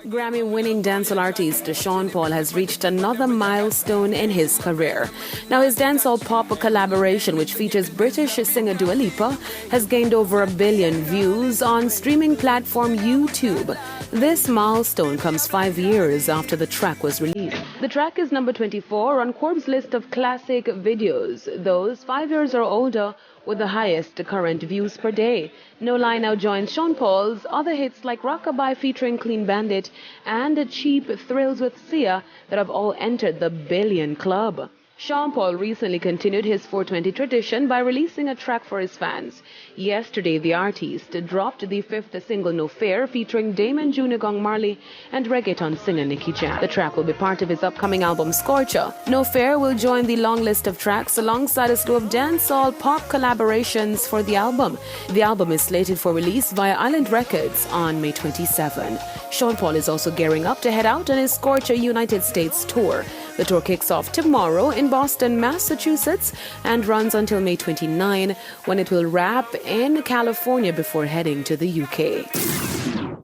Grammy-winning dancehall artist Sean Paul has reached another milestone in his career. Now, his dancehall pop collaboration, which features British singer Dua Lipa, has gained over 1 billion views on streaming platform YouTube. This milestone comes 5 years after the track was released. The track is number 24 on Forbes' list of classic videos, those 5 years or older with the highest current views per day. No Lie now joins Sean Paul's other hits like Rockabye featuring Clean Bandit and Cheap Thrills with Sia that have all entered the billion club. Sean Paul recently continued his 420 tradition by releasing a track for his fans. Yesterday, the artist dropped the 5th single No Fair featuring Damon Jr. Gong Marley and reggaeton singer Nicky Jam. The track will be part of his upcoming album Scorcher. No Fair will join the long list of tracks alongside a slew of dancehall pop collaborations for the album. The album is slated for release via Island Records on May 27. Sean Paul is also gearing up to head out on his Scorcher United States tour. The tour kicks off tomorrow in Boston, Massachusetts, and runs until May 29, when it will wrap in California before heading to the UK.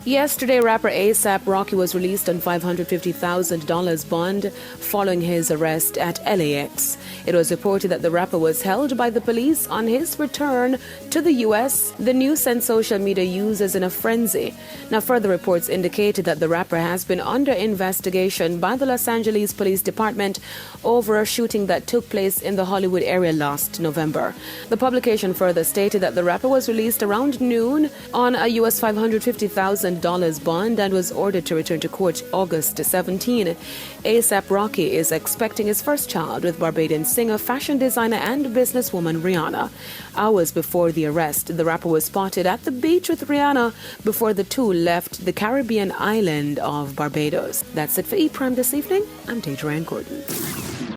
Yesterday, rapper A$AP Rocky was released on $550,000 bond following his arrest at LAX. It was reported that the rapper was held by the police on his return to the U.S. The news sent social media users in a frenzy. Now, further reports indicated that the rapper has been under investigation by the Los Angeles Police Department over a shooting that took place in the Hollywood area last November. The publication further stated that the rapper was released around noon on a U.S. $550,000 bond and was ordered to return to court August 17. A$AP Rocky is expecting his first child with Barbadian singer, fashion designer, and businesswoman Rihanna. Hours before the arrest, the rapper was spotted at the beach with Rihanna before the two left the Caribbean island of Barbados. That's it for E-Prime this evening. I'm Deidre Ann Gordon.